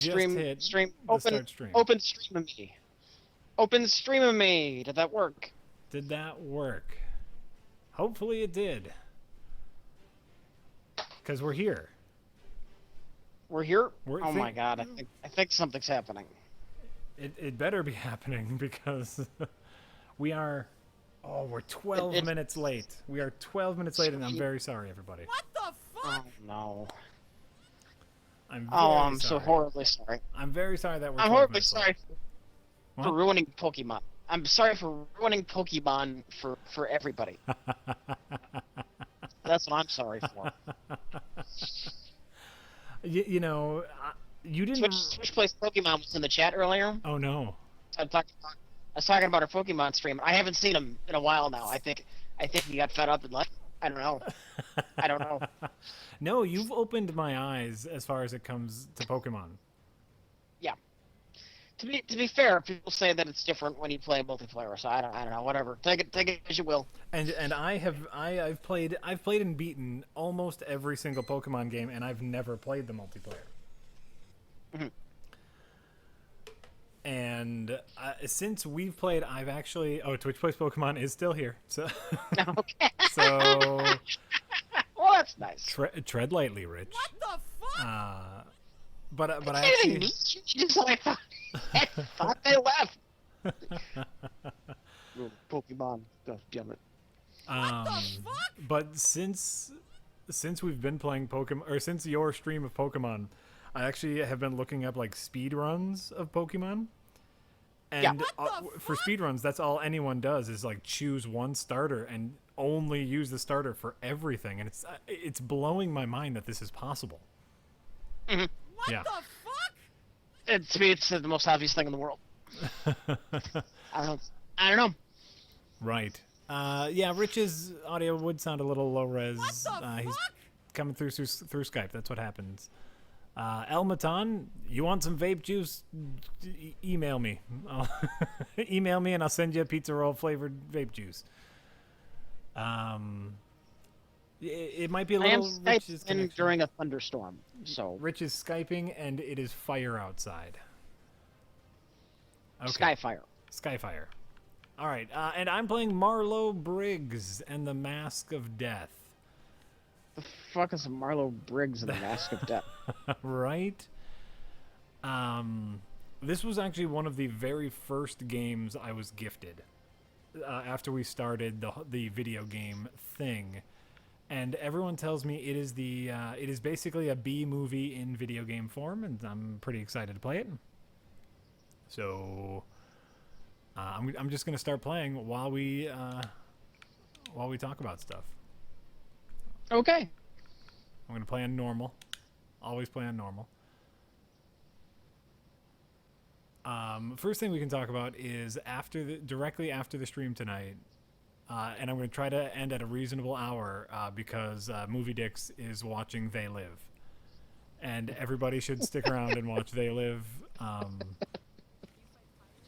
Just Stream, hit stream, the open, start stream. open stream of me. Open stream of me. Did that work? Did that work? Hopefully it did. Because we're here. We're here? We're Oh my god, I think something's happening. It better be happening because we are... Oh, we're 12 minutes late. We are 12 minutes late, and I'm very sorry, everybody. What the fuck? Oh no. I'm so horribly sorry. I'm very sorry that we're I'm 12 horribly minutes sorry for ruining Pokemon. I'm sorry for ruining Pokemon for everybody. That's what I'm sorry for. You know, you didn't... Switch Plays Pokemon was in the chat earlier. Oh, no. I was talking about our Pokemon stream. I haven't seen him in a while now. I think he got fed up and left. I don't know. I don't know. No, you've opened my eyes as far as it comes to Pokemon. Yeah. To be fair, people say that it's different when you play multiplayer. So I don't know. Whatever. Take it as you will. And I've played and beaten almost every single Pokemon game, and I've never played the multiplayer. Mm-hmm. And since we've played, I've actually... Oh, Twitch Plays Pokemon is still here. So, Okay. so Well, that's nice. tread lightly, Rich. What the fuck? But I Anything actually... neat? You just like I thought they left. Pokemon. God damn it. What the fuck? But since we've been playing Pokemon, or since your stream of Pokemon, I actually have been looking up like speed runs of Pokemon. And for speed runs, that's all anyone does is like choose one starter and only use the starter for everything. And it's blowing my mind that this is possible. Mm-hmm. What Yeah. the fuck? To me, it's the most obvious thing in the world. I don't know. Right. Yeah, Rich's audio would sound a little low res. What the He's fuck? coming through Skype. That's what happens. El Matan, you want some vape juice? Email me. Email me and I'll send you a pizza roll flavored vape juice. It might be a I am little... Skyping during a thunderstorm, so... Rich is Skyping and it is fire outside. Okay. Skyfire. Skyfire. All right, and I'm playing Marlo Briggs and the Mask of Death. The fuck is Marlo Briggs and the Mask of Death? Right? This was actually one of the very first games I was gifted after we started the video game thing. And everyone tells me it is basically a B movie in video game form, and I'm pretty excited to play it. So I'm just gonna start playing while we talk about stuff. Okay. I'm gonna play on normal. Always play on normal. First thing we can talk about is directly after the stream tonight, and I'm gonna try to end at a reasonable hour because Movie Dix is watching They Live, and everybody should stick around and watch They Live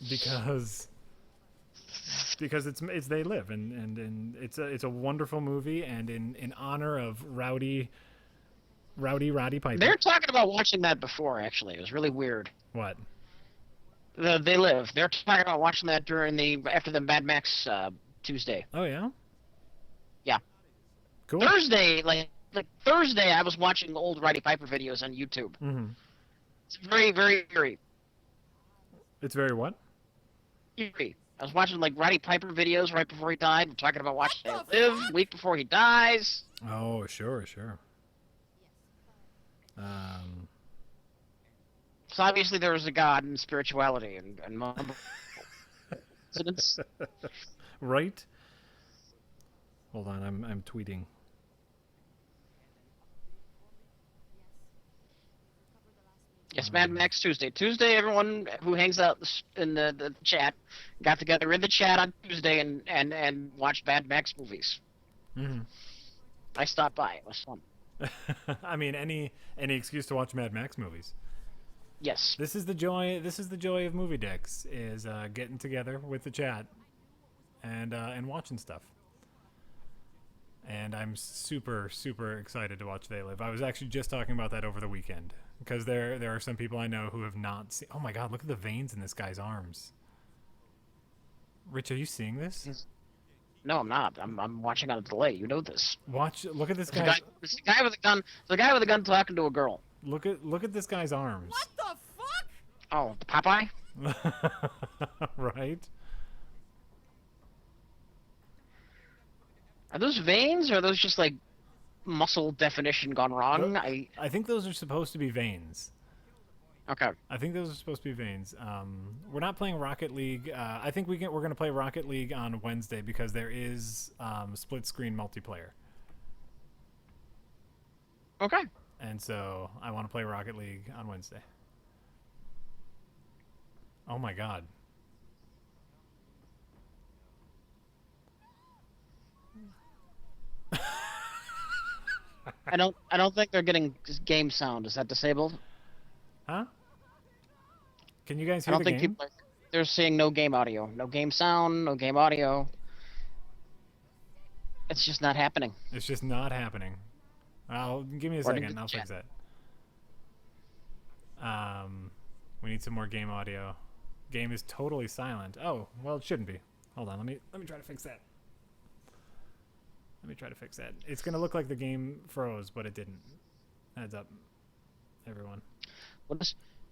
because it's They Live, and it's a wonderful movie, and in honor of Rowdy Piper. They're talking about watching that before, actually. It was really weird. What? They Live. They're talking about watching that after the Mad Max Tuesday. Oh yeah. Yeah. Cool. Thursday, like Thursday, I was watching old Roddy Piper videos on YouTube. Mm-hmm. It's very, very eerie. It's very what? Eerie. I was watching like Roddy Piper videos right before he died. We're talking about watching They Live week before he dies. Oh, sure. So obviously there was a God and spirituality and incidents. Right? Hold on, I'm tweeting. Yes, Mad Max Tuesday. Tuesday, everyone who hangs out in the chat got together in the chat on Tuesday and watched Mad Max movies. Mm-hmm. I stopped by. It was fun. I mean, any excuse to watch Mad Max movies. Yes. This is the joy of Movie Dix, is getting together with the chat and watching stuff. And I'm super, super excited to watch They Live. I was actually just talking about that over the weekend because there are some people I know who have not seen. Oh my God! Look at the veins in this guy's arms. Rich, are you seeing this? No, I'm not. I'm watching on a delay. You know this. Watch. Look at this There's guy. there's a guy with a gun. There's a guy with a gun talking to a girl. Look at this guy's arms. What the fuck? Oh, the Popeye? Right? Are those veins, or are those just like muscle definition gone wrong? I think those are supposed to be veins. Okay. I think those are supposed to be veins. We're not playing Rocket League. I think we're going to play Rocket League on Wednesday because there is split screen multiplayer. Okay. And so I want to play Rocket League on Wednesday. Oh my God. I don't think they're getting game sound. Is that disabled? Huh? Can you guys I hear don't the think game? people they're seeing no game audio, no game sound, no game audio. It's just not happening. It's just not happening. Give me a According second. to the I'll fix chat. that. We need some more game audio. Game is totally silent. Oh, well, it shouldn't be. Hold on. Let me try to fix that. Let me try to fix that. It's gonna look like the game froze, but it didn't. Heads up, everyone.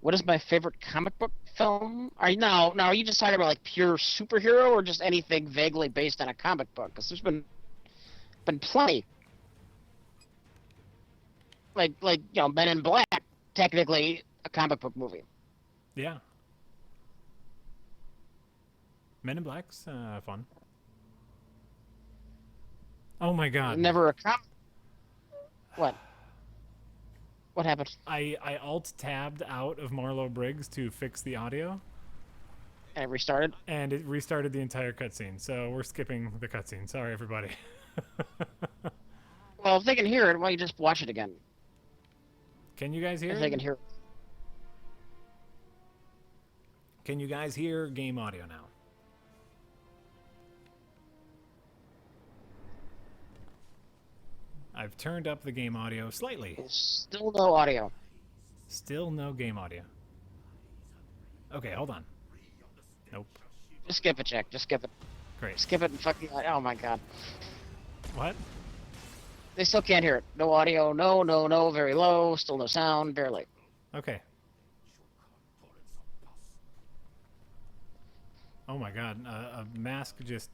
What is my favorite comic book film? Are you just talking about like pure superhero or just anything vaguely based on a comic book? Because there's been plenty. Like Men in Black, technically a comic book movie. Yeah. Men in Black's fun. Oh my God. Never a comic. What? What happened? I alt-tabbed out of Marlo Briggs to fix the audio, And it restarted? and it restarted the entire cutscene. So we're skipping the cutscene. Sorry, everybody. Well, if they can hear it, why don't you just watch it again? Can you guys hear If they it? can hear it. Can you guys hear game audio now? I've turned up the game audio slightly. Still no audio. Still no game audio. Okay, hold on. Nope. Just skip it, Jack. Just skip it. Great. Skip it and fucking. Oh my god. What? They still can't hear it. No audio. No. Very low. Still no sound. Barely. Okay. Oh my god, a mask just...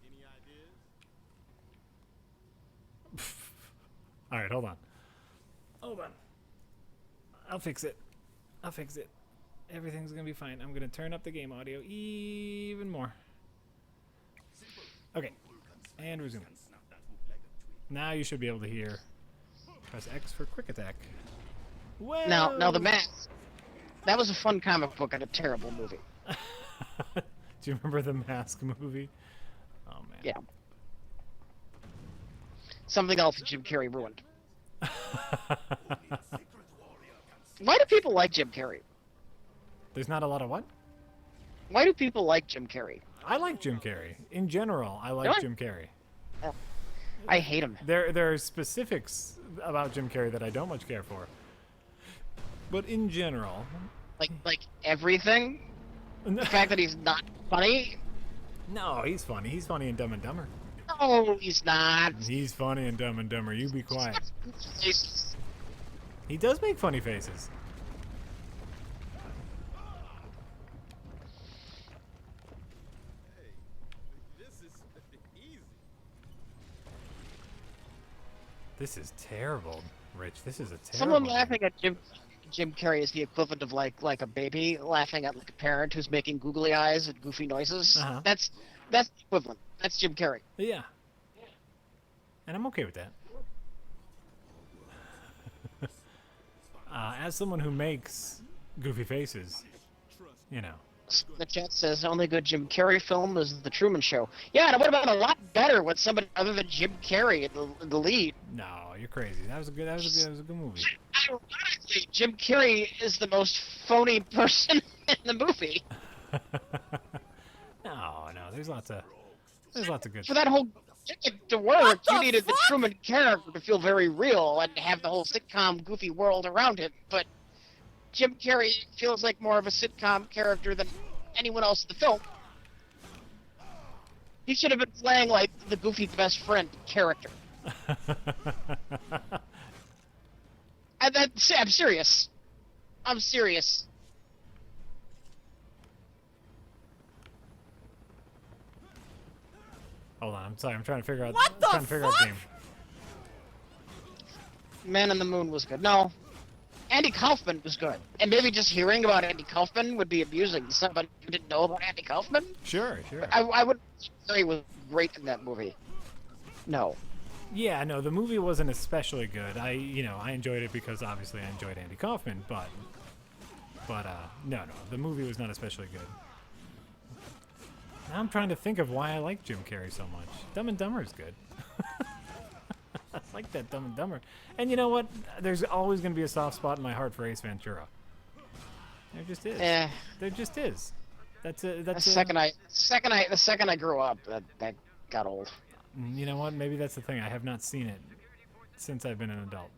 Alright, hold on. Hold on. I'll fix it. I'll fix it. Everything's gonna be fine. I'm gonna turn up the game audio even more. Okay. And resume. Now you should be able to hear. Press X for quick attack. Whoa! Now the mask. That was a fun comic book and a terrible movie. Do you remember the Mask movie? Oh man. Yeah. Something else that Jim Carrey ruined. Why do people like Jim Carrey? There's not a lot of what? Why do people like Jim Carrey? I like Jim Carrey. In general, I like Really? Jim Carrey. I hate him. There are specifics about Jim Carrey that I don't much care for. But in general... Like everything? The fact that he's not funny? No, he's funny. He's funny in Dumb and Dumber. No, he's not. He's funny in Dumb and Dumber. You be quiet. He's- He does make funny faces. This is terrible, Rich. This is a terrible... Someone laughing at Jim Carrey is the equivalent of like a baby laughing at like a parent who's making googly eyes and goofy noises. Uh-huh. That's the equivalent. That's Jim Carrey. Yeah. And I'm okay with that. As someone who makes goofy faces, you know. The chat says only good Jim Carrey film is The Truman Show. Yeah, and it would have been a lot better with somebody other than Jim Carrey in the lead. No, you're crazy. That was a good movie. Ironically, Jim Carrey is the most phony person in the movie. No, there's lots of good For that whole get it to work, you the needed the fuck? Truman character to feel very real and have the whole sitcom goofy world around it. But Jim Carrey feels like more of a sitcom character than anyone else in the film. He should have been playing like the goofy best friend character. And I'm serious. I'm serious. Hold on, I'm sorry. I'm trying to figure out. What I'm the trying to figure out the fuck? game. Man in the Moon was good. No, Andy Kaufman was good. And maybe just hearing about Andy Kaufman would be amusing to somebody who didn't know about Andy Kaufman. Sure. I would say he was great in that movie. No. Yeah, no, the movie wasn't especially good. I enjoyed it because obviously I enjoyed Andy Kaufman, but no, the movie was not especially good. Now I'm trying to think of why I like Jim Carrey so much. Dumb and Dumber is good. I like that Dumb and Dumber. And you know what? There's always going to be a soft spot in my heart for Ace Ventura. There just is. There just is. The second I grew up, that got old. You know what? Maybe that's the thing. I have not seen it since I've been an adult.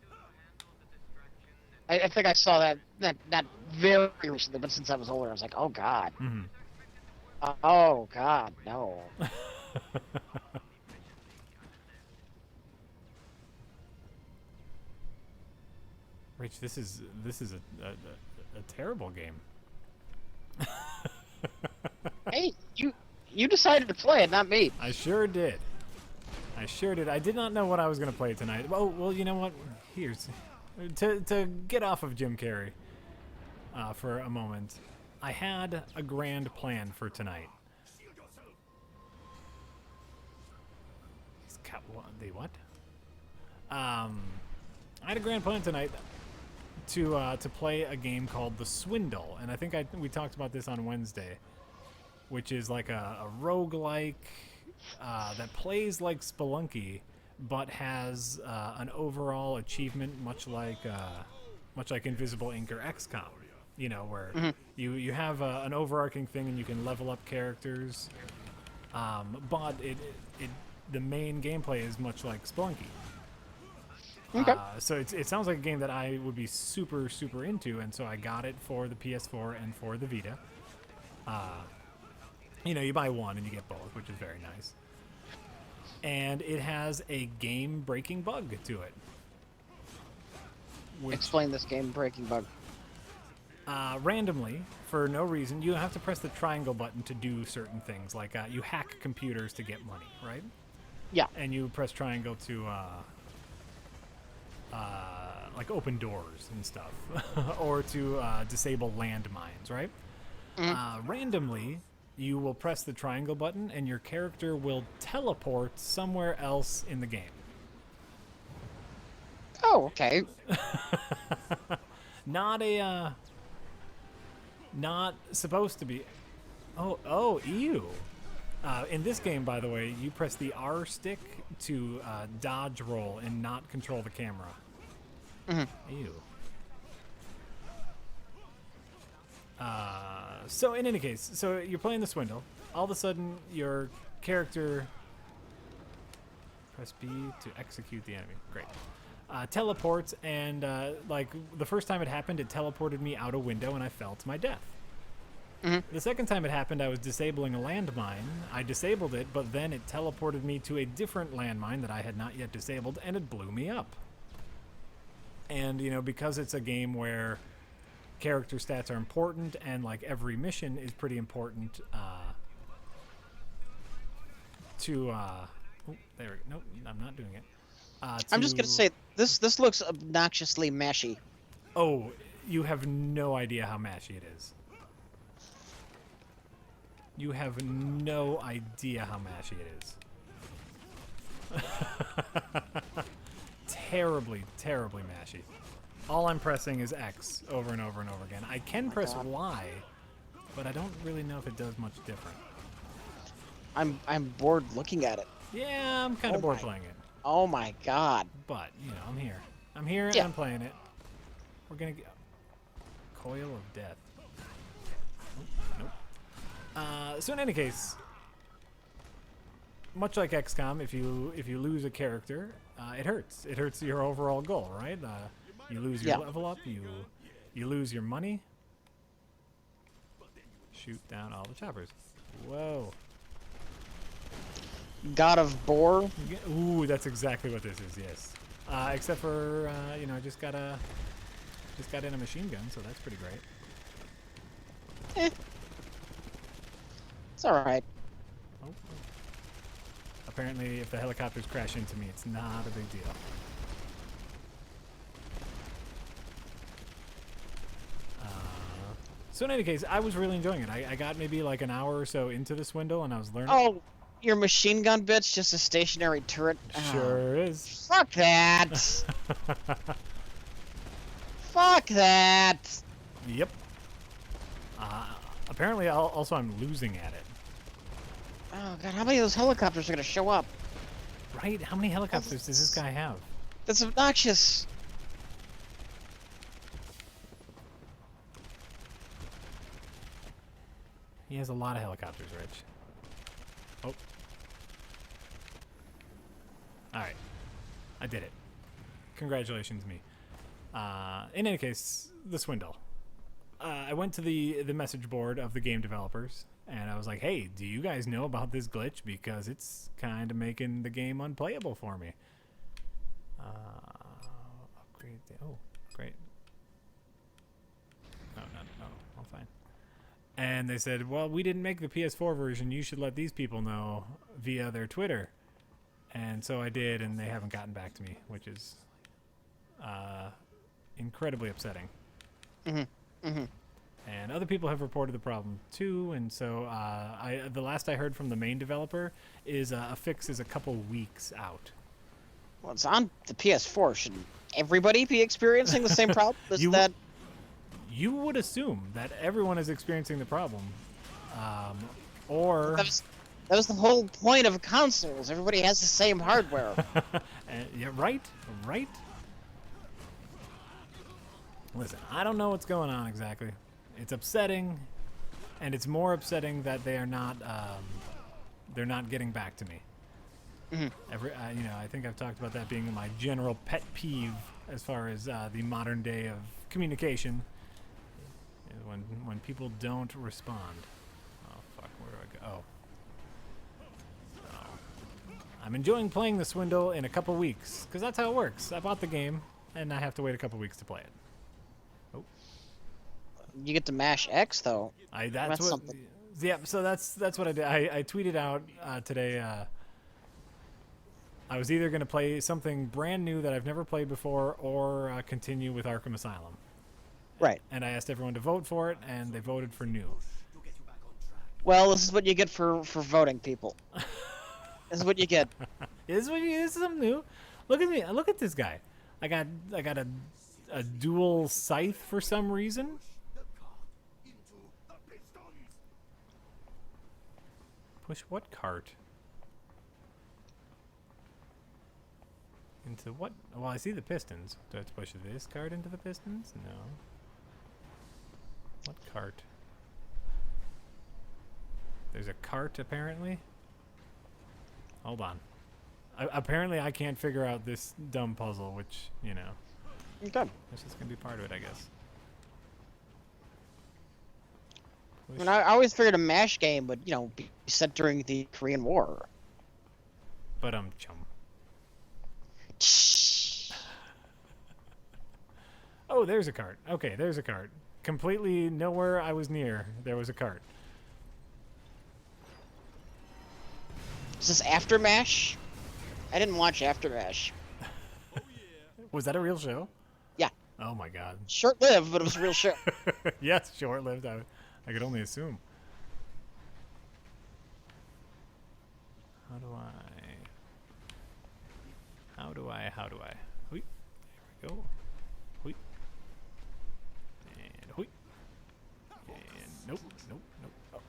I think I saw that very recently, but since I was older, I was like, oh god. Mm-hmm. Oh god, no. Rich, this is a terrible game. Hey, you decided to play it, not me. I sure did. I did not know what I was going to play tonight. Well, you know what? Here's to get off of Jim Carrey for a moment. I had a grand plan for tonight. The what? I had a grand plan tonight to play a game called The Swindle, and I think we talked about this on Wednesday, which is like a roguelike that plays like Spelunky, but has an overall achievement much like Invisible Ink or XCOM. You know, where you have an overarching thing and you can level up characters, but the main gameplay is much like Spelunky. Okay. So it sounds like a game that I would be super, super into, and so I got it for the PS4 and for the Vita. You buy one and you get both, which is very nice. And it has a game-breaking bug to it. Explain this game-breaking bug. Randomly, for no reason, you have to press the triangle button to do certain things, like you hack computers to get money, right? Yeah. And you press triangle to like open doors and stuff, or to disable landmines, right? Randomly, you will press the triangle button and your character will teleport somewhere else in the game. Oh, okay. Not supposed to be. Oh, ew. In this game, by the way, you press the R stick to dodge roll and not control the camera. Ew. So in any case, so you're playing the Swindle. All of a sudden, your character press B to execute the enemy. Great. Teleports, and like the first time it happened, it teleported me out a window, and I fell to my death. The second time it happened, I was disabling a landmine. I disabled it, but then it teleported me to a different landmine that I had not yet disabled, and it blew me up. And, because it's a game where character stats are important, and, like, every mission is pretty important there we go. Nope, I'm not doing it. I'm just going to say, this looks obnoxiously mashy. Oh, you have no idea how mashy it is. You have no idea how mashy it is. Terribly, terribly mashy. All I'm pressing is X over and over and over again. I can press Y, but I don't really know if it does much different. I'm bored looking at it. Yeah, I'm kind of bored playing it. Oh my god. But, I'm here. I'm here and I'm playing it. We're gonna get... Coil of Death. Nope. So in any case, much like XCOM, if you lose a character, it hurts. It hurts your overall goal, right? You lose your level up. You lose your money. Shoot down all the choppers. Whoa. God of Boar. Ooh, that's exactly what this is. Yes. Except for you know, I just got in a machine gun, so that's pretty great. It's all right. Oh. Apparently, if the helicopters crash into me, it's not a big deal. So in any case, I was really enjoying it. I got maybe like an hour or so into the swindle, and I was learning. Oh, your machine gun bit's just a stationary turret. Sure is. Fuck that. Fuck that. Yep. Apparently, also I'm losing at it. Oh god, how many of those helicopters are gonna show up? Right? How many helicopters does this guy have? That's obnoxious. He has a lot of helicopters, Rich. Oh. Alright. I did it. Congratulations, me. In any case, the swindle. I went to the message board of the game developers, and I was like, hey, do you guys know about this glitch? Because it's kind of making the game unplayable for me. Upgrade the... Oh, great. No, I'm fine. And they said, well, we didn't make the PS4 version. You should let these people know via their Twitter. And so I did, and they haven't gotten back to me, which is incredibly upsetting. And other people have reported the problem too, and so the last I heard from the main developer is a fix is a couple weeks out. Well, it's on the PS4. Shouldn't everybody be experiencing the same problem? You would assume that everyone is experiencing the problem, or that was the whole point of consoles. Everybody has the same hardware. Yeah, right. Listen, I don't know what's going on exactly. It's upsetting, and it's more upsetting that they are not. They're not getting back to me. You know, I think I've talked about that being my general pet peeve as far as the modern day of communication. Is when people don't respond. Oh fuck, where do I go? Oh. I'm enjoying playing the swindle in a couple weeks because that's how it works. I bought the game, and I have to wait a couple weeks to play it. You get to mash X though. That's what. Something. Yeah, so that's what I did. I tweeted out today. I was either going to play something brand new that I've never played before, or continue with Arkham Asylum. Right. And I asked everyone to vote for it, and they voted for new. Well, this is what you get for voting, people. This is what you get. This is something new. Look at me. Look at this guy. I got a dual scythe for some reason. Push what cart? Into what? Well, I see the pistons. Do I have to push this cart into the pistons? No. What cart? There's a cart, apparently. Hold on. Apparently, I can't figure out this dumb puzzle, which, you know. Okay. This is going to be part of it, I guess. I mean, I always figured a MASH game would, you know, be set during the Korean War. But chum. Oh, there's a cart. Okay, there's a cart. Completely nowhere I was near, there was a cart. Is this After MASH? I didn't watch After MASH. Was that a real show? Yeah. Oh my god. Short-lived, but it was a real show. Yes, short-lived. I could only assume. How do I? Hoi. There we go. Hoi. And hoi. And nope. Oh.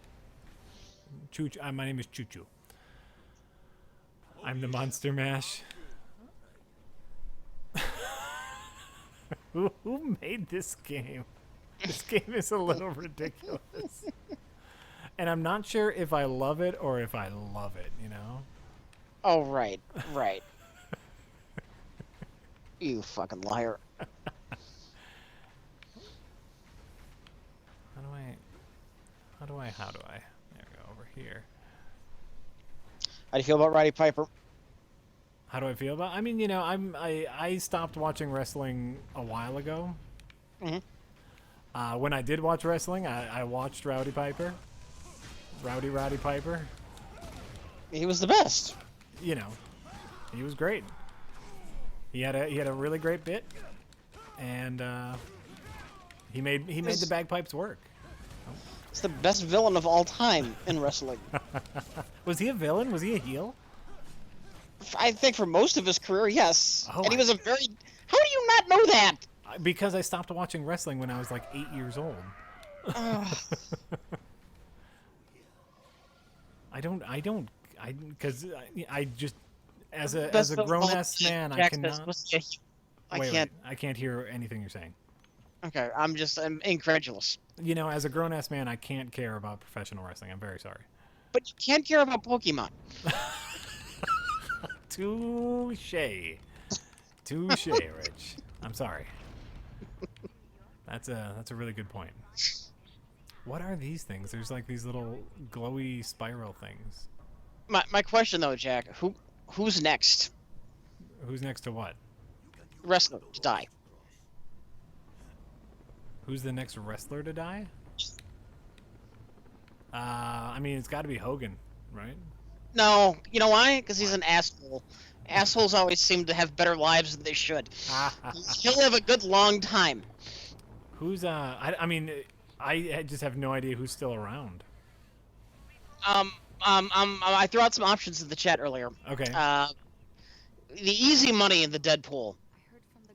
Choo. My name is Choo Choo. I'm the Monster Mash. Who made this game? This game is a little ridiculous. And I'm not sure if I love it or if I love it, you know? Oh, right, right. You fucking liar. How do I? There we go, over here. How do you feel about Roddy Piper? How do I feel about? I mean, I stopped watching wrestling a while ago. Hmm. When I did watch wrestling, I watched Rowdy Piper. Roddy Piper. He was the best. You know, he was great. He had a really great bit, and he made the bagpipes work. He's the best villain of all time in wrestling. Was he a villain? Was he a heel? I think for most of his career, yes. Oh, And he was a very... How do you not know that? Because I stopped watching wrestling when I was like 8 years old. Because I just, as a grown ass man, I cannot. I can't hear anything you're saying. Okay, I'm incredulous. As a grown ass man, I can't care about professional wrestling. I'm very sorry. But you can't care about Pokemon. Touche, Rich. I'm sorry. That's a really good point. What are these things? There's like these little glowy spiral things. My question though, Jack, who's next? Who's next to what? Wrestler to die. Who's the next wrestler to die? I mean, it's got to be Hogan, right? No, you know why? Because he's an asshole. Assholes always seem to have better lives than they should. He'll live a good long time. Who's I mean, I just have no idea who's still around. I threw out some options in the chat earlier. Okay. The easy money in the Deadpool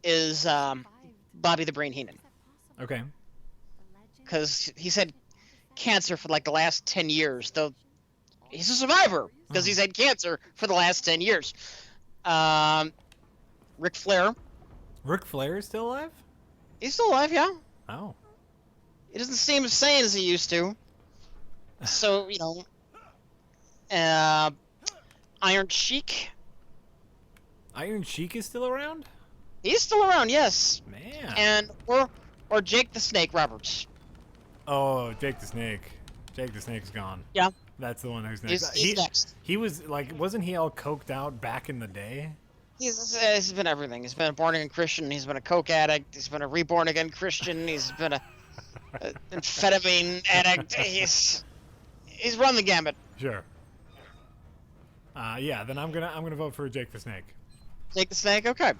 is Bobby the Brain Heenan. Okay. Because he's had cancer for like the last 10 years, though he's a survivor because he's had cancer for the last 10 years. Ric Flair. Ric Flair is still alive? He's still alive, yeah. Oh. He doesn't seem as sane as he used to. So, Iron Sheik. Iron Sheik is still around? He's still around, yes. Man. And or Jake the Snake Roberts. Oh, Jake the Snake. Jake the Snake's gone. Yeah. That's the one who's next. He's next. He was like, wasn't he all coked out back in the day? He's been everything. He's been a born-again Christian. He's been a coke addict. He's been a reborn-again Christian. He's been a amphetamine addict. He's run the gamut. Sure. Yeah. Then I'm gonna vote for Jake the Snake. Jake the Snake. Okay.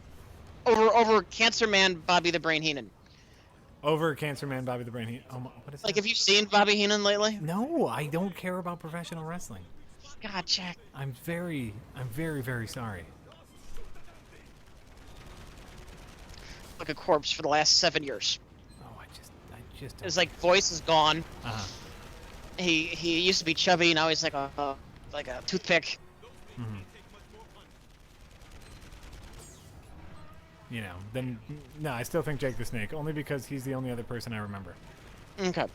Over Cancer Man Bobby the Brain Heenan. Over Cancer Man Bobby the Brain Heenan. Oh, what is that? Like, have you seen Bobby Heenan lately? No, I don't care about professional wrestling. God, Jack. I'm very, very sorry. Like a corpse for the last 7 years. Oh, I just. His like voice is gone. Uh-huh. He used to be chubby. Now he's like a toothpick. Mm-hmm. Then no, I still think Jake the Snake, only because he's the only other person I remember. Okay.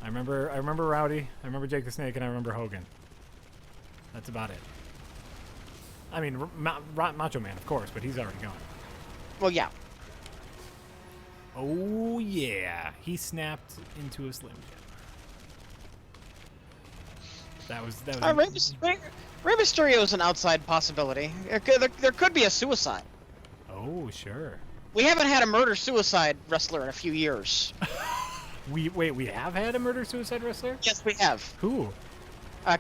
I remember Rowdy, I remember Jake the Snake, and I remember Hogan. That's about it. I mean, Macho Man, of course, but he's already gone. Well, yeah. Oh yeah, he snapped into a Slim Jim. That was. Rey Mysterio is an outside possibility. There could be a suicide. Oh sure. We haven't had a murder-suicide wrestler in a few years. We have had a murder-suicide wrestler? Yes, we have. Who?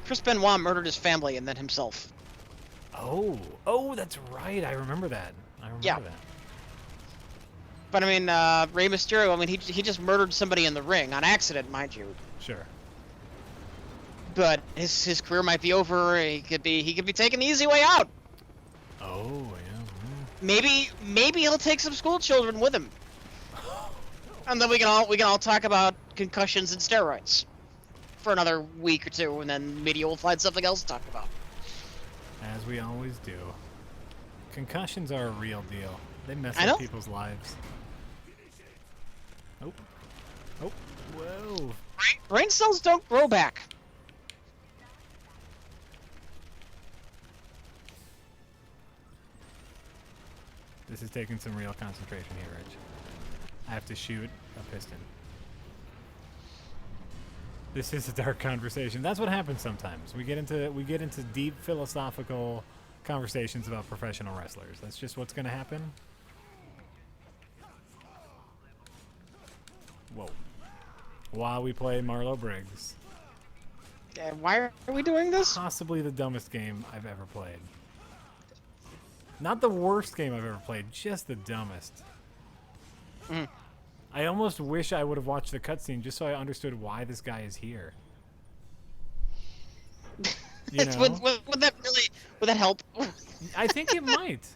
Chris Benoit murdered his family and then himself. Oh, that's right. I remember that. Yeah. But I mean, Rey Mysterio. I mean, he just murdered somebody in the ring on accident, mind you. Sure. But his career might be over. He could be taking the easy way out. Oh yeah. Maybe he'll take some school children with him, and then we can all talk about concussions and steroids for another week or two, and then media will find something else to talk about. As we always do. Concussions are a real deal. They mess I know. up people's lives. Oh. Whoa. Brain cells don't grow back. is taking some real concentration here, Rich. I have to shoot a piston. This is a dark conversation. That's what happens sometimes. We get into deep philosophical conversations about professional wrestlers. That's just what's going to happen. Whoa. While we play Marlo Briggs. Why are we doing this? Possibly the dumbest game I've ever played. Not the worst game I've ever played, just the dumbest. Mm. I almost wish I would have watched the cutscene just so I understood why this guy is here. You know? Would that help? I think it might.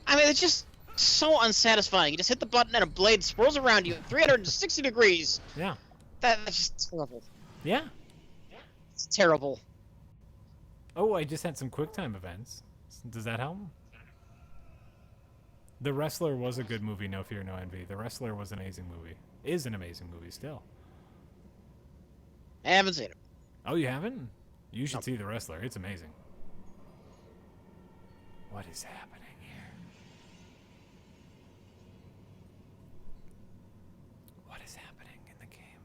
I mean, it's just so unsatisfying. You just hit the button and a blade swirls around you at 360 degrees. Yeah. That's just terrible. Yeah. It's terrible. Oh, I just had some QuickTime events. Does that help? The Wrestler was a good movie, No Fear, No Envy. The Wrestler was an amazing movie. Is an amazing movie still. I haven't seen it. Oh, you haven't? You should Nope. see The Wrestler. It's amazing. What is happening here? What is happening in the game?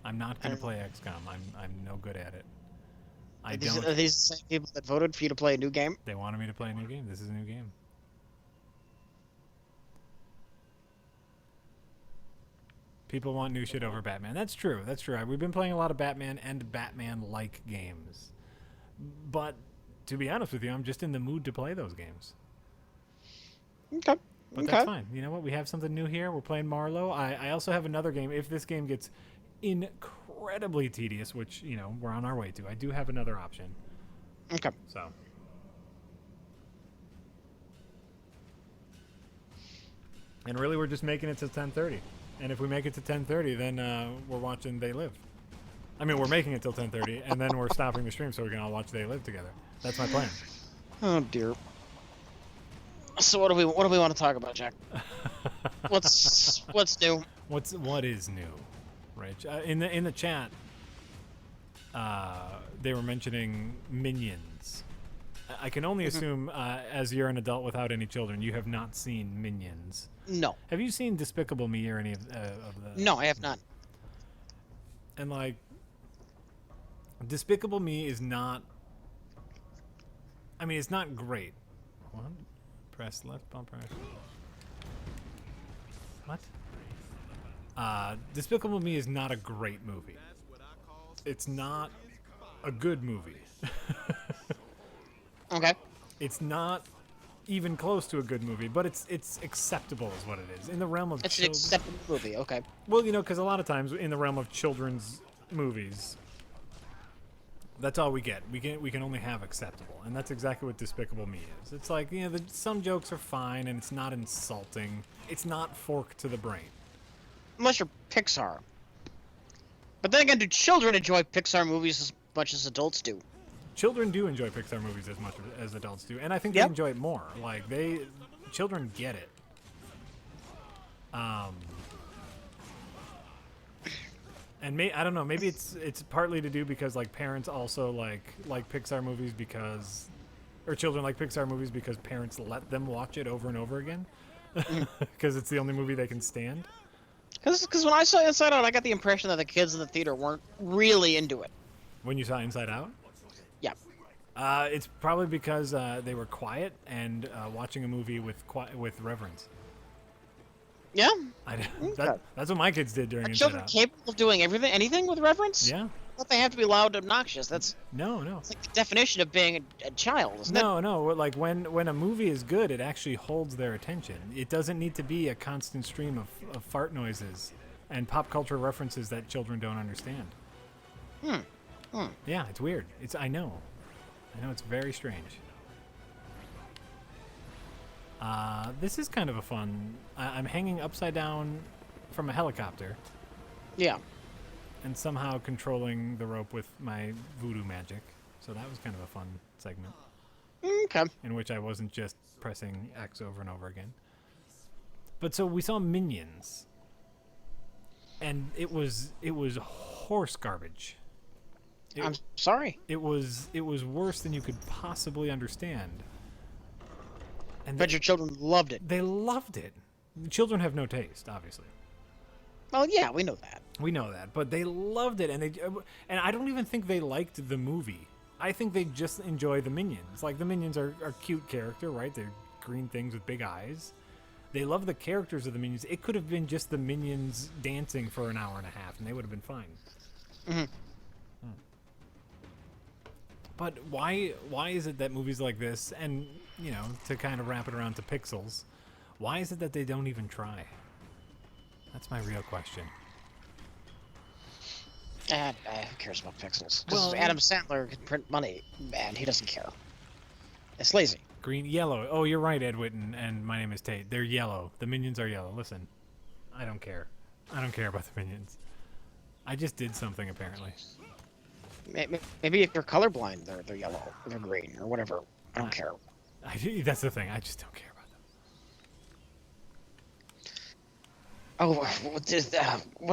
I'm not going to play XCOM. I'm no good at it. Are these the same people that voted for you to play a new game? They wanted me to play a new game. This is a new game. People want new shit over Batman. That's true. That's true. We've been playing a lot of Batman and Batman-like games. But to be honest with you, I'm just in the mood to play those games. Okay. But that's fine. You know what? We have something new here. We're playing Marlo. I also have another game. If this game gets incredibly tedious, which, you know, we're on our way to, I do have another option. Okay. So. And really, we're just making it to 10:30. And if we make it to 10:30, then we're watching They Live. I mean, we're making it till 10:30, and then we're stopping the stream so we can all watch They Live together. That's my plan. Oh dear. So what do we want to talk about, Jack? What's new? What is new, Rich? In the chat, they were mentioning Minions. I can only assume, as you're an adult without any children, you have not seen Minions. No. Have you seen Despicable Me or any of the? No, I have not. And like, Despicable Me is not. I mean, it's not great. What? Press left bumper. What? Despicable Me is not a great movie. It's not a good movie. Okay. It's not even close to a good movie, but it's acceptable is what it is. In the realm of It's an acceptable movie, okay. Well, you know, because a lot of times in the realm of children's movies, that's all we get. We can only have acceptable, and that's exactly what Despicable Me is. It's like, you know, some jokes are fine, and it's not insulting. It's not fork to the brain. Unless you're Pixar. But then again, do children enjoy Pixar movies as much as adults do? Children do enjoy Pixar movies as much as adults do, and I think they enjoy it more. Like, children get it. And I don't know, maybe it's partly to do because like parents also like Pixar movies or children like Pixar movies because parents let them watch it over and over again because it's the only movie they can stand. Because when I saw Inside Out, I got the impression that the kids in the theater weren't really into it. When you saw Inside Out? Yeah. It's probably because they were quiet and watching a movie with reverence. Yeah. That's what my kids did during Are Inside children Out. capable of doing anything with reverence? Yeah. I thought they have to be loud and obnoxious. That's No. like the definition of being a child, isn't it? No. Like when a movie is good, it actually holds their attention. It doesn't need to be a constant stream of fart noises and pop culture references that children don't understand. Yeah, it's weird. I know it's very strange. This is kind of a fun. I'm hanging upside down from a helicopter. Yeah. And somehow controlling the rope with my voodoo magic. So that was kind of a fun segment. Okay. In which I wasn't just pressing X over and over again. But so we saw Minions. And it was horse garbage. I'm sorry. It was worse than you could possibly understand. And Bet your children loved it. they loved it. Children have no taste, obviously. Well, yeah, we know that. We know that, but they loved it, and I don't even think they liked the movie. I think they just enjoy the minions. Like, the minions are cute character, right? They're green things with big eyes. They love the characters of the minions. It could have been just the minions dancing for an hour and a half, and they would have been fine. Mm-hmm. But why is it that movies like this, and, you know, to kind of wrap it around to Pixels, why is it that they don't even try? That's my real question. Who cares about pixels? Well, Because Adam Sandler can print money, and he doesn't care. It's lazy. Green, yellow. Oh, you're right, Ed Witten, and my name is Tate. They're yellow. The minions are yellow. Listen, I don't care. I don't care about the minions. I just did something, apparently. Maybe if you're colorblind, they're yellow, or they're green, or whatever. I don't care. That's the thing. I just don't care about them. Oh, what do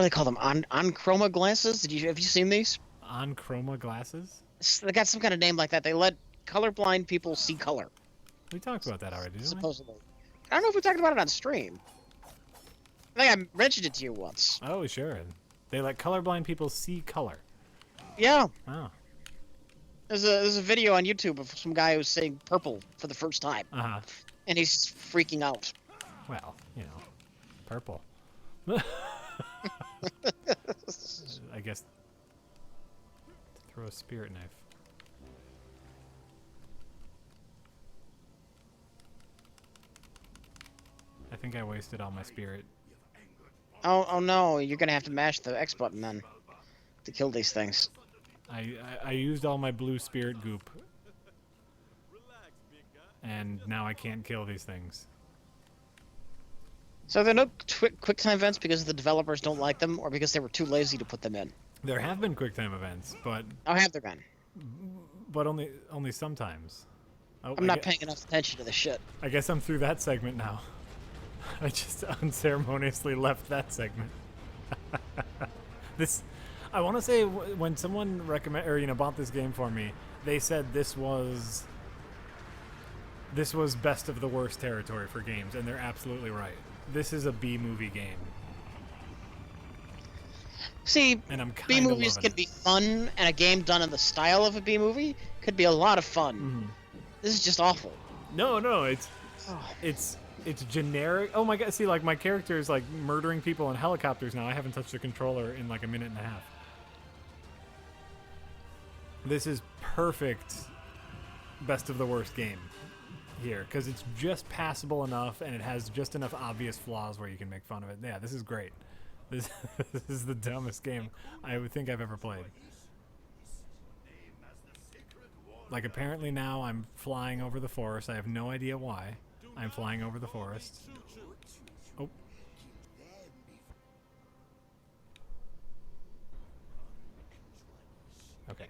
they call them? On chroma glasses? Have you seen these? On chroma glasses? They got some kind of name like that. They let colorblind people see color. We talked about that already, didn't Supposedly. I don't know if we talked about it on stream. I think I mentioned it to you once. we? Oh, sure. They let colorblind people see color. Yeah. Oh. There's a video on YouTube of some guy who's saying purple for the first time. Uh-huh. And he's freaking out. Well, you know, purple. I guess throw a spirit knife. I think I wasted all my spirit. Oh no, you're gonna have to mash the X button then to kill these things. I used all my blue spirit goop. And now I can't kill these things. So there are no quick time events because the developers don't like them, or because they were too lazy to put them in. There have been QuickTime events, but Have there been? only sometimes. Oh, I'm not paying enough attention to this shit. I guess I'm through that segment now. I just unceremoniously left that segment. I want to say when someone bought this game for me, they said this was best of the worst territory for games, and they're absolutely right. This is a B movie game. See, And I'm kind B of movies loving can be fun, and a game done in the style of a B movie could be a lot of fun. Mm-hmm. This is just awful. No, it's generic. Oh my god! See, like my character is like murdering people in helicopters now. I haven't touched the controller in like a minute and a half. This is perfect. Best of the worst game here because it's just passable enough and it has just enough obvious flaws where you can make fun of it. Yeah, this is great. This is the dumbest game I would think I've ever played. Like, apparently now I'm flying over the forest. I have no idea why. I'm flying over the forest. Oh. Okay.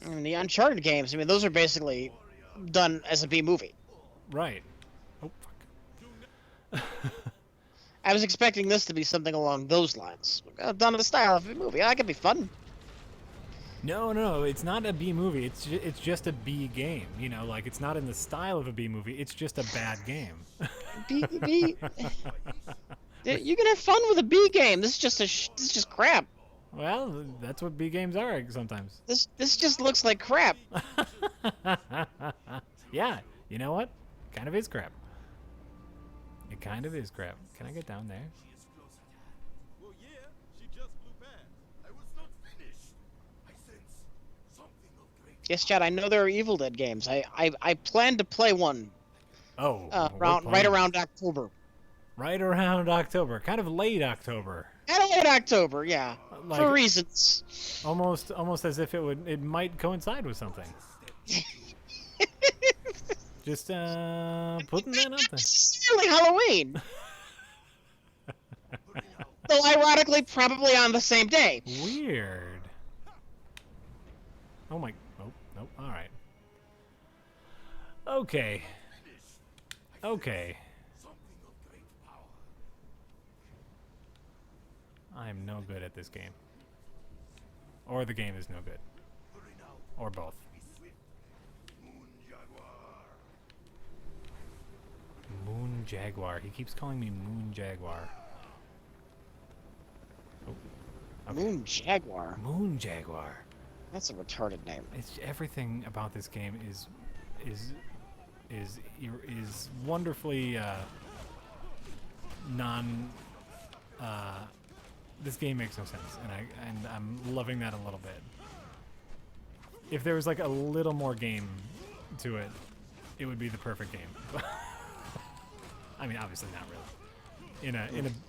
I mean, the Uncharted games, I mean, those are basically done as a B movie. Right. Oh, fuck. I was expecting this to be something along those lines. Done in the style of a movie. That could be fun. No, it's not a B movie. It's just a B game. You know, like it's not in the style of a B movie. It's just a bad game. B. You can have fun with a B game. This is just crap. Well, that's what B games are sometimes. This just looks like crap. Yeah, you know what? Kind of is crap. It kind of is crap. Can I get down there? Well, yeah, she just flew past. I was not finished. I sense something of great. Yes, Chad. I know there are Evil Dead games. I plan to play one. Oh, Right around October. Right around October, kind of late October. In October, yeah, Like- for reasons. Almost as if it might coincide with something. Just putting that out there. Necessarily Halloween. Though ironically, probably on the same day. Weird. Oh my. Oh, nope. All right. Okay. I'm no good at this game. Or the game is no good. Or both. Moon Jaguar. He keeps calling me Moon Jaguar. Oh. Okay. Moon Jaguar. Moon Jaguar. That's a retarded name. It's everything about this game is wonderfully non. This game makes no sense, and I'm loving that a little bit. If there was like a little more game to it, it would be the perfect game. I mean, obviously not really.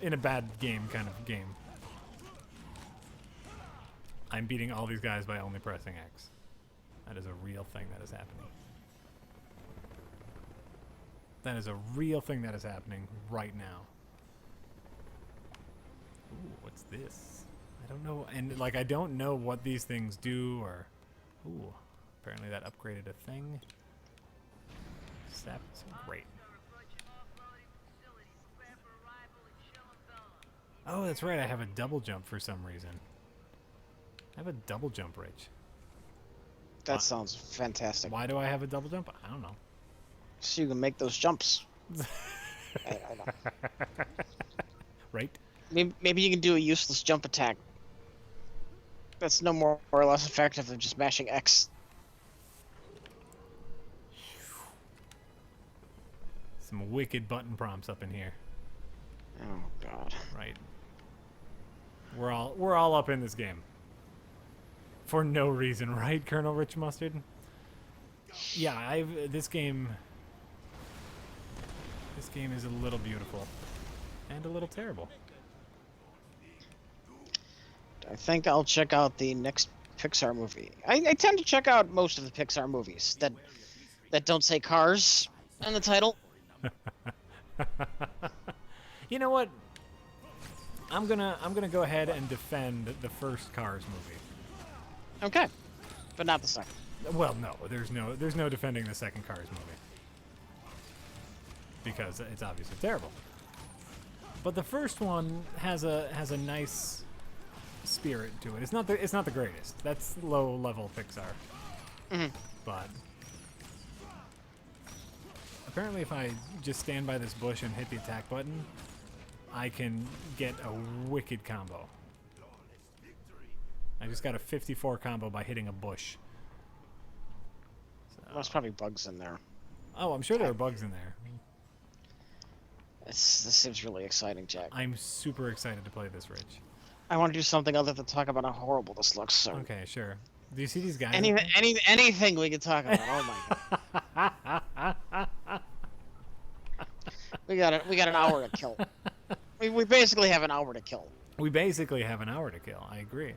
In a bad game kind of game. I'm beating all these guys by only pressing X. That is a real thing that is happening. That is a real thing that is happening right now. Ooh, what's this? I don't know, and like I don't know what these things do or. Ooh, apparently that upgraded a thing. That's great. Oh, that's right. I have a double jump for some reason. I have a double jump, Rich. That sounds fantastic. Why do I have a double jump? I don't know. So you can make those jumps. I know. Right? Maybe you can do a useless jump attack. That's no more or less effective than just mashing X. Some wicked button prompts up in here. Oh God. Right. We're all up in this game. For no reason, right, Colonel Rich Mustard? Yeah, this game is a little beautiful. And a little terrible. I think I'll check out the next Pixar movie. I tend to check out most of the Pixar movies that don't say cars in the title. You know what? I'm gonna go ahead and defend the first Cars movie. Okay, but not the second. Well, no, there's no defending the second Cars movie because it's obviously terrible. But the first one has a nice spirit to it. It's not the greatest. That's low level Pixar. Mm-hmm. But apparently, if I just stand by this bush and hit the attack button, I can get a wicked combo. I just got a 54 combo by hitting a bush. So. There's probably bugs in there. Oh, I'm sure there are bugs in there. This seems really exciting, Jack. I'm super excited to play this, Rich. I want to do something other than talk about how horrible this looks. So. Okay, sure. Do you see these guys? Anything we can talk about. Oh my God. we got an hour to kill. We basically have an hour to kill. We basically have an hour to kill. I agree.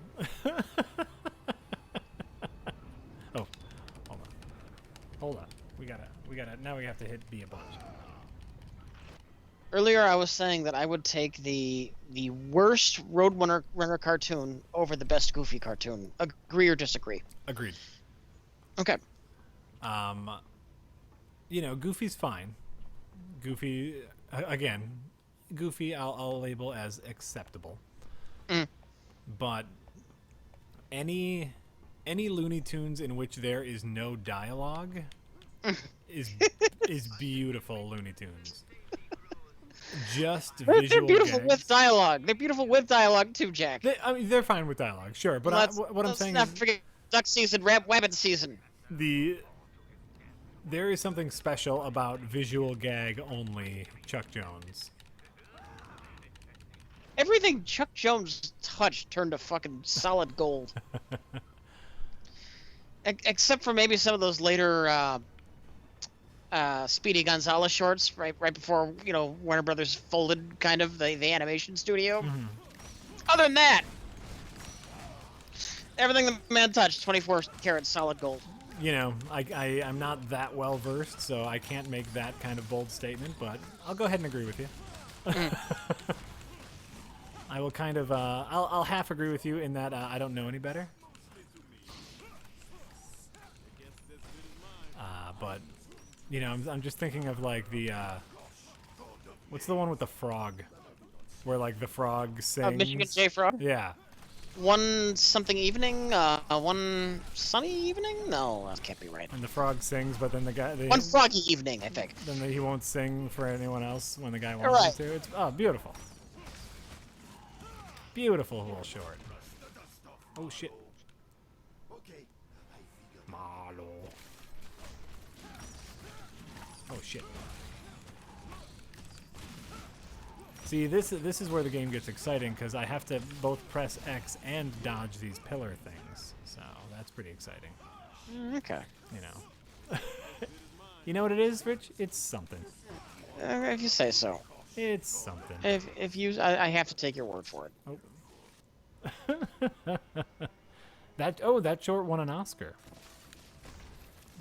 Oh, hold on. We gotta. Now we have to hit B a bunch. Earlier, I was saying that I would take the worst Roadrunner cartoon over the best Goofy cartoon. Agree or disagree? Agreed. Okay. Goofy's fine. Goofy, again, Goofy I'll label as acceptable. Mm. But any Looney Tunes in which there is no dialogue is beautiful Looney Tunes. Just They're visual beautiful gags. with dialogue. They're beautiful with dialogue too, Jack. They're fine with dialogue, sure. But what I'm saying let's is, not forget duck season, rabbit season. There is something special about visual gag only Chuck Jones. Everything Chuck Jones touched turned to fucking solid gold. Except for maybe some of those later Speedy Gonzalez shorts, right before Warner Brothers folded, kind of the animation studio. Mm-hmm. Other than that, everything the man touched, 24 karat solid gold. I'm not that well versed, so I can't make that kind of bold statement, but I'll go ahead and agree with you. I will kind of, I'll half agree with you in that I don't know any better. But, I'm just thinking of like the, what's the one with the frog? Where like the frog sings? Michigan J. Frog? Yeah. one something evening, one sunny evening? No, that can't be right. And the frog sings, but then One foggy evening, I think. then he won't sing for anyone else when the guy You're wants right. him to. It's beautiful. Beautiful little short. Oh shit. Okay, I figured. Marlo. Oh shit. See, this is where the game gets exciting because I have to both press X and dodge these pillar things. So that's pretty exciting. Okay. You know. You know what it is, Rich? It's something. If you say so. It's something. If you, I have to take your word for it. That short won an Oscar.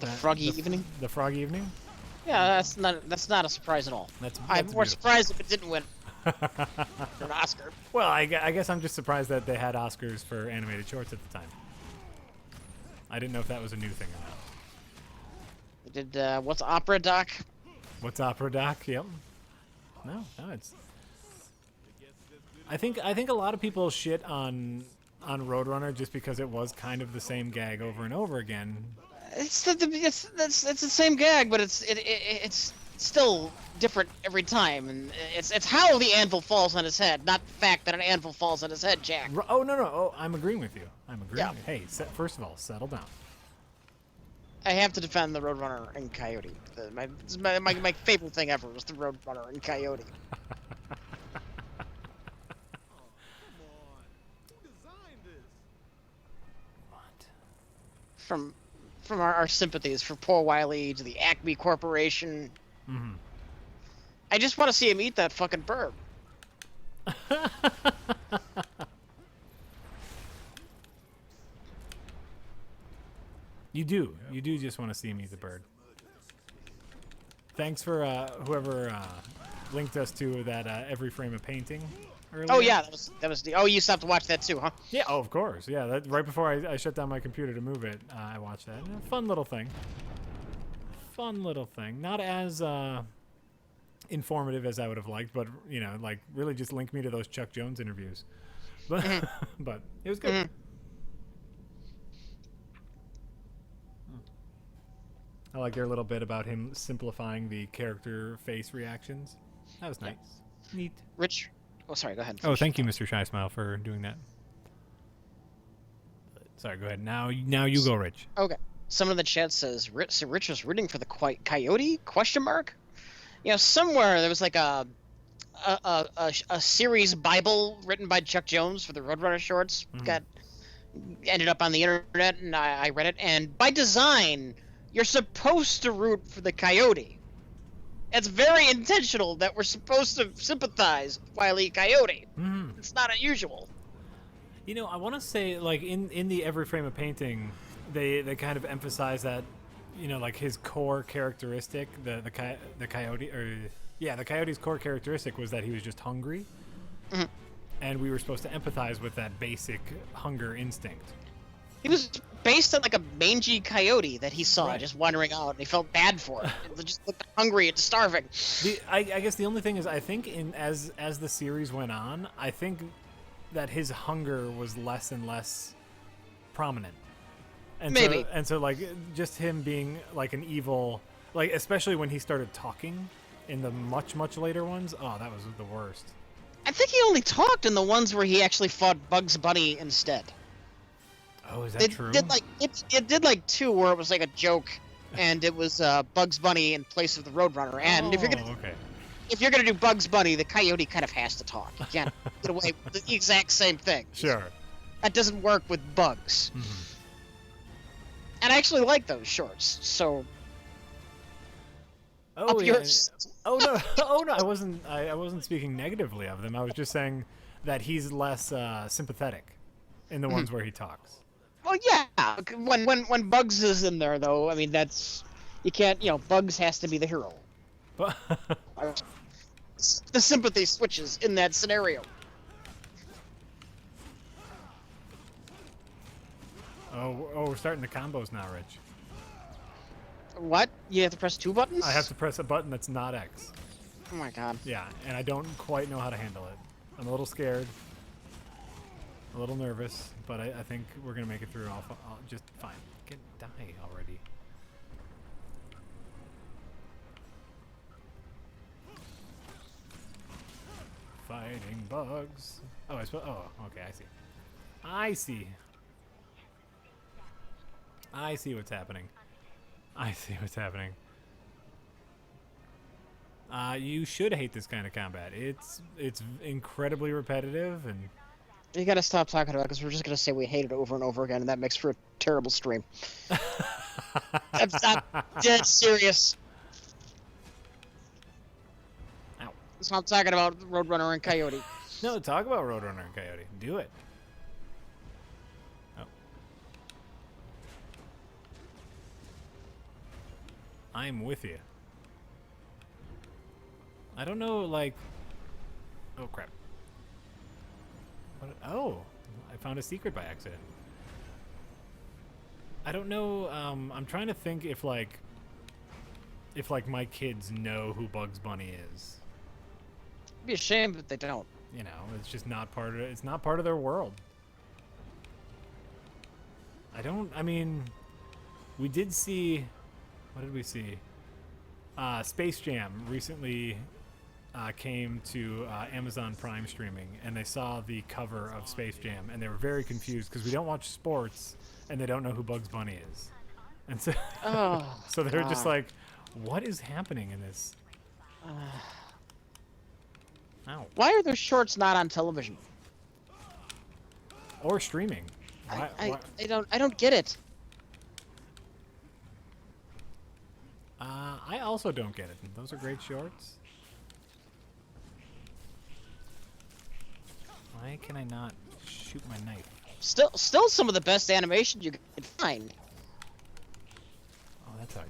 The Froggy Evening? The Froggy Evening? Yeah, that's not a surprise at all. That's I'm more beautiful. surprised if it didn't win an Oscar. Well, I guess I'm just surprised that they had Oscars for animated shorts at the time. I didn't know if that was a new thing or not. They did what's Opera Doc? What's Opera Doc? Yep. No, it's. I think a lot of people shit on Roadrunner just because it was kind of the same gag over and over again. It's the same gag, but it's still different every time, and it's how the anvil falls on his head, not the fact that an anvil falls on his head, Jack. Oh no! Oh, I'm agreeing with you. I'm agreeing. Yeah. Hey, first of all, settle down. I have to defend the Roadrunner and Coyote. My favorite thing ever was the Roadrunner and Coyote. Who designed this? What? From our sympathies for poor Wiley to the Acme Corporation. Mm-hmm. I just want to see him eat that fucking bird. You do just want to see him eat the bird. Thanks for whoever linked us to that every frame of painting earlier. Oh yeah, that was the. Oh, you stopped to watch that too, huh? Yeah, oh, of course. Yeah, that right before I shut down my computer to move it, I watched that. Fun little thing. Fun little thing. Not as informative as I would have liked, but you know, like really just linked me to those Chuck Jones interviews. But but it was good. Mhm. I like your little bit about him simplifying the character face reactions. That was nice. Neat. Rich. Oh, sorry. Go ahead. Oh, thank you, Mr. Shy Smile, for doing that. Sorry, go ahead. Now you go, Rich. Okay. Someone in the chat says Rich was rooting for the Coyote? Question mark. You know, somewhere there was like a series Bible written by Chuck Jones for the Roadrunner shorts. Ended up on the internet, and I read it. And by design, you're supposed to root for the Coyote. It's very intentional that we're supposed to sympathize with Wile E. Coyote. It's not unusual. You know, I want to say, like, in the every frame of painting, they kind of emphasize that, you know, like his core characteristic, the coyote, or yeah, the coyote's core characteristic was that he was just hungry, and we were supposed to empathize with that basic hunger instinct. He was based on like a mangy coyote that he saw Right. just wandering out, and he felt bad for it. It just looked hungry and starving. I guess the only thing is, I think as the series went on, I think that his hunger was less and less prominent. And Maybe. So like just him being like an evil, like especially when he started talking in the much later ones. Oh, that was the worst. I think he only talked in the ones where he actually fought Bugs Bunny instead. Oh, is that true? It did like two where it was like a joke, and it was Bugs Bunny in place of the Roadrunner. And if you're gonna do Bugs Bunny, the coyote kind of has to talk. You can't get away with the exact same thing. Sure. That doesn't work with Bugs. And I actually like those shorts. So Oh up yeah. yours. Oh no. Oh no. I wasn't speaking negatively of them. I was just saying that he's less sympathetic in the ones where he talks. Well, yeah. When Bugs is in there, though, I mean that's you can't. You know, Bugs has to be the hero. But The sympathy switches in that scenario. we're starting the combos now, Rich. What? You have to press two buttons? I have to press a button that's not X. Oh my god. Yeah, and I don't quite know how to handle it. I'm a little scared. A little nervous, but I think we're gonna make it through. I'll just fine. Die already. Fighting bugs. Oh, oh, okay. I see. I see what's happening. I see what's happening. You should hate this kind of combat. It's incredibly repetitive and. You gotta stop talking about it because we're just gonna say we hate it over and over again, and that makes for a terrible stream. I'm dead serious. Ow. That's what I'm talking about, Roadrunner and Coyote. No, talk about Roadrunner and Coyote. Do it. Oh. I'm with you. I don't know, like... Oh, crap. What? Oh, I found a secret by accident. I don't know, I'm trying to think if my kids know who Bugs Bunny is. It'd be a shame if they don't. You know, it's just not part of it's not part of their world. I mean, we did see, what did we see? Space Jam recently came to Amazon Prime streaming, and they saw the cover of Space Jam, and they were very confused because we don't watch sports, and they don't know who Bugs Bunny is, and so so they're just like, "What is happening in this?" Ow. Why are those shorts not on television or streaming? I don't get it. I also don't get it. Those are great shorts. Why can I not shoot my knife? Still some of the best animation you could find. Oh, that's how I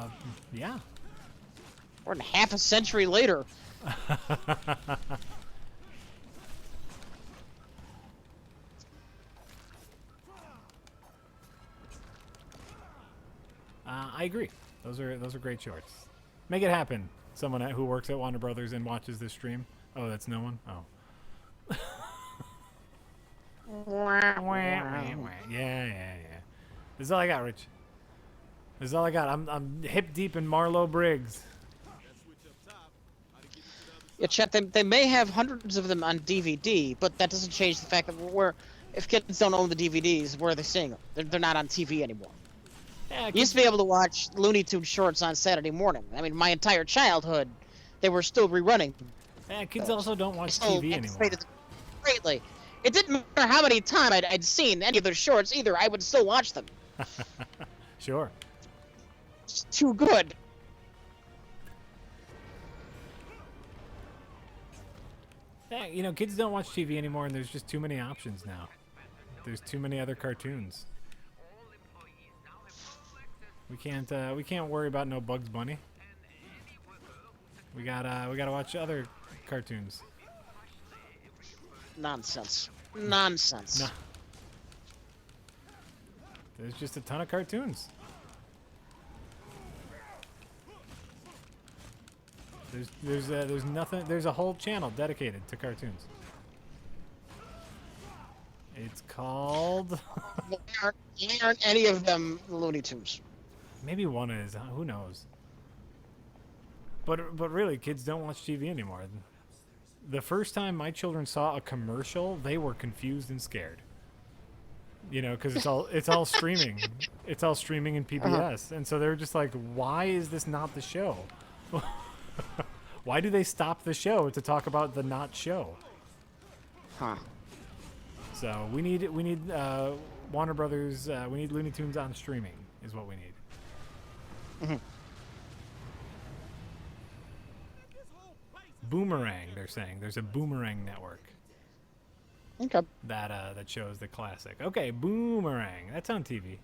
do it. Yeah. More than half a century later. I agree. Those are great shorts. Make it happen. Someone who works at Warner Brothers and watches this stream. Oh, that's no one. Oh. Yeah. This is all I got, Rich. This is all I got. I'm hip deep in Marlo Briggs. Yeah, Chet, they may have hundreds of them on DVD, but that doesn't change the fact that if kids don't own the DVDs, where are they seeing them? They're not on TV anymore. Yeah, You used to be able to watch Looney Tunes shorts on Saturday morning. I mean, my entire childhood, they were still rerunning. Yeah, kids also don't watch TV anymore. Greatly. It didn't matter how many times I'd seen any of their shorts either. I would still watch them. Sure. It's too good. Yeah, you know, kids don't watch TV anymore, and there's just too many options now. There's too many other cartoons. We can't worry about no Bugs Bunny. We gotta watch other cartoons. Nonsense. Nah. There's just a ton of cartoons. There's nothing. There's a whole channel dedicated to cartoons. It's called. Aren't any of them Looney Tunes? Maybe one is. Who knows? But really, kids don't watch TV anymore. The first time my children saw a commercial, they were confused and scared. You know, because it's all streaming. It's all streaming in PBS, and so they're just like, "Why is this not the show? Why do they stop the show to talk about the not show?" Huh. So we need Warner Brothers. We need Looney Tunes on streaming is what we need. Boomerang, they're saying. There's a Boomerang network. Okay. That shows the classic. Okay, Boomerang. That's on TV.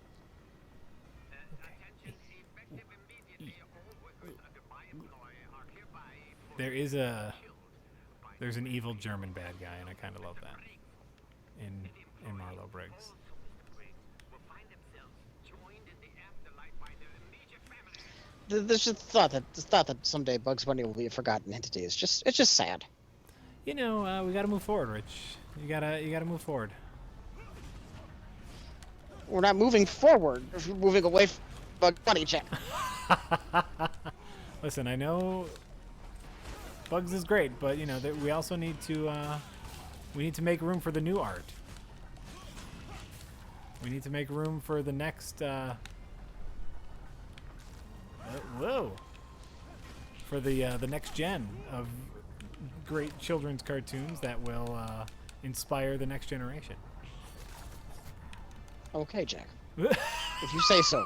There's an evil German bad guy, and I kind of love that in Marlo Briggs. There's just thought that someday Bugs Bunny will be a forgotten entity. It's just sad. You know, we gotta move forward, Rich. You gotta move forward. We're not moving forward. We're moving away from Bug Bunny, Jack. Listen, I know Bugs is great, but you know that we also need to make room for the new art. We need to make room for the next whoa. For the next gen of great children's cartoons that will inspire the next generation. Okay, Jack. If you say so.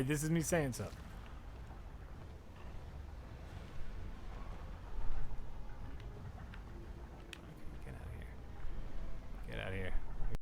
This is me saying so.